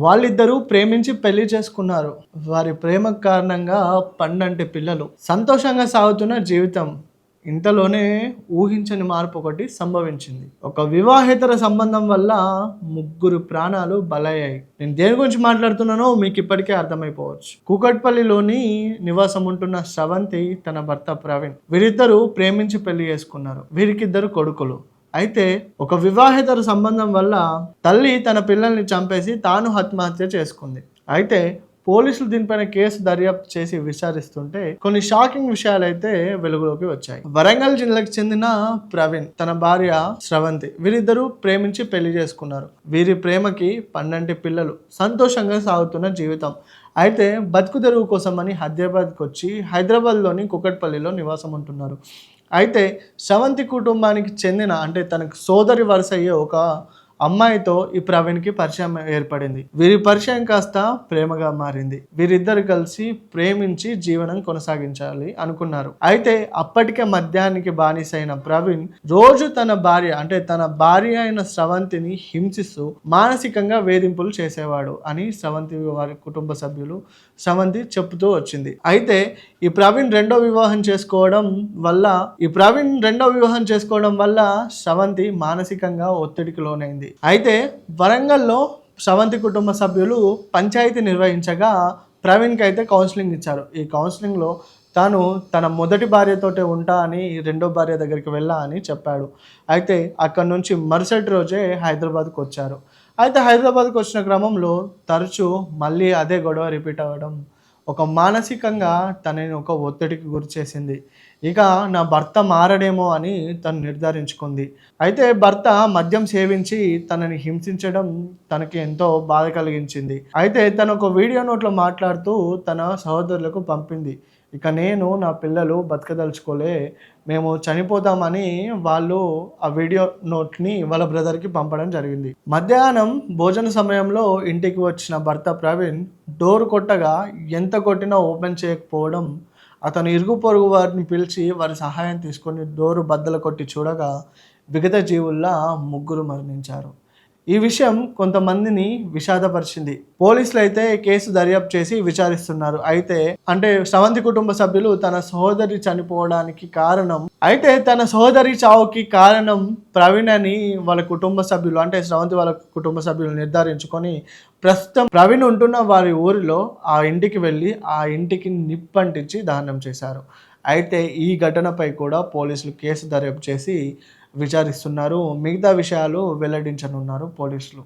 వాళ్ళిద్దరూ ప్రేమించి పెళ్లి చేసుకున్నారు. వారి ప్రేమ కారణంగా పండంటి పిల్లలు. సంతోషంగా సాగుతున్న జీవితం. ఇంతలోనే ఊహించని మార్పు ఒకటి సంభవించింది. ఒక వివాహేతర సంబంధం వల్ల ముగ్గురు ప్రాణాలు బలయ్యాయి. నేను దేని గురించి మాట్లాడుతున్నానో మీకు ఇప్పటికే అర్థమైపోవచ్చు. కూకట్పల్లిలోని నివాసం ఉంటున్న స్రవంతి తన భర్త ప్రవీణ్, వీరిద్దరూ ప్రేమించి పెళ్లి చేసుకున్నారు. వీరికిద్దరు కొడుకులు. అయితే ఒక వివాహేతర సంబంధం వల్ల తల్లి తన పిల్లల్ని చంపేసి తాను ఆత్మహత్య చేసుకుంది. అయితే పోలీసులు దీనిపైన కేసు దర్యాప్తు చేసి విచారిస్తుంటే కొన్ని షాకింగ్ విషయాలు అయితే వెలుగులోకి వచ్చాయి. వరంగల్ జిల్లాకు చెందిన ప్రవీణ్, తన భార్య స్రవంతి, వీరిద్దరూ ప్రేమించి పెళ్లి చేసుకున్నారు. వీరి ప్రేమకి 12 పిల్లలు, సంతోషంగా సాగుతున్న జీవితం. అయితే బతుకు తెరువు కోసమని హైదరాబాద్కి వచ్చి హైదరాబాద్లోని కుకట్పల్లిలో నివాసం ఉంటున్నారు. అయితే స్రవంతి కుటుంబానికి చెందిన, అంటే తనకు సోదరి వరుస అయ్యే ఒక అమ్మాయితో ఈ ప్రవీణ్కి పరిచయం ఏర్పడింది. వీరి పరిచయం కాస్త ప్రేమగా మారింది. వీరిద్దరు కలిసి ప్రేమించి జీవనం కొనసాగించాలి అనుకున్నారు. అయితే అప్పటికే మద్యానికి బానిసైన ప్రవీణ్ రోజు తన భార్య అయిన స్రవంతిని హింసిస్తూ మానసికంగా వేధింపులు చేసేవాడు అని స్రవంతి వారి కుటుంబ సభ్యులు స్రవంతి చెప్తూ వచ్చింది. అయితే ఈ ప్రవీణ్ రెండో వివాహం చేసుకోవడం వల్ల స్రవంతి మానసికంగా ఒత్తిడికి లోనైంది. అయితే వరంగల్లో స్రవంతి కుటుంబ సభ్యులు పంచాయతీ నిర్వహించగా ప్రవీణ్కి అయితే కౌన్సిలింగ్ ఇచ్చారు. ఈ కౌన్సిలింగ్లో తాను తన మొదటి భార్యతోటే ఉంటా అని, రెండో భార్య దగ్గరికి వెళ్ళా అని చెప్పాడు. అయితే అక్కడి నుంచి మరుసటి రోజే హైదరాబాద్కు వచ్చారు. అయితే హైదరాబాద్కు వచ్చిన క్రమంలో తరచూ మళ్ళీ అదే గొడవ రిపీట్ అవ్వడం ఒక మానసికంగా తనని ఒక ఒత్తిడికి గురి చేసింది. ఇక నా భర్త మారడేమో అని తను నిర్ధారించుకుంది. అయితే భర్త మద్యం సేవించి తనని హింసించడం తనకి ఎంతో బాధ కలిగించింది. అయితే తను ఒక వీడియో నోట్లో మాట్లాడుతూ తన సహోదరులకు పంపింది. ఇక నేను, నా పిల్లలు బతకదలుచుకోలే, మేము చనిపోతామని వాళ్ళు ఆ వీడియో నోట్ని వాళ్ళ బ్రదర్కి పంపడం జరిగింది. మధ్యాహ్నం భోజన సమయంలో ఇంటికి వచ్చిన భర్త ప్రవీణ్ డోర్ కొట్టగా ఎంత కొట్టినా ఓపెన్ చేయకపోవడం, అతను ఇరుగు పొరుగు వారిని పిలిచి వారి సహాయం తీసుకొని డోరు బద్దలు కొట్టి చూడగా విగత జీవుల్లా ముగ్గురు మరణించారు. ఈ విషయం కొంతమందిని విషాదపరిచింది. పోలీసులు అయితే కేసు దర్యాప్తు చేసి విచారిస్తున్నారు. అయితే స్రవంతి కుటుంబ సభ్యులు తన సహోదరి చావుకి కారణం ప్రవీణ్ అని వాళ్ళ కుటుంబ సభ్యులు, స్రవంతి వాళ్ళ కుటుంబ సభ్యులు నిర్ధారించుకొని ప్రస్తుతం ప్రవీణ్ ఉంటున్న వారి ఊరిలో ఆ ఇంటికి వెళ్ళి ఆ ఇంటికి నిప్పంటించి దహనం చేశారు. అయితే ఈ ఘటనపై కూడా పోలీసులు కేసు దర్యాప్తు చేసి విచారిస్తున్నారు. మిగతా విషయాలు వెల్లడించనున్నారు పోలీసులు.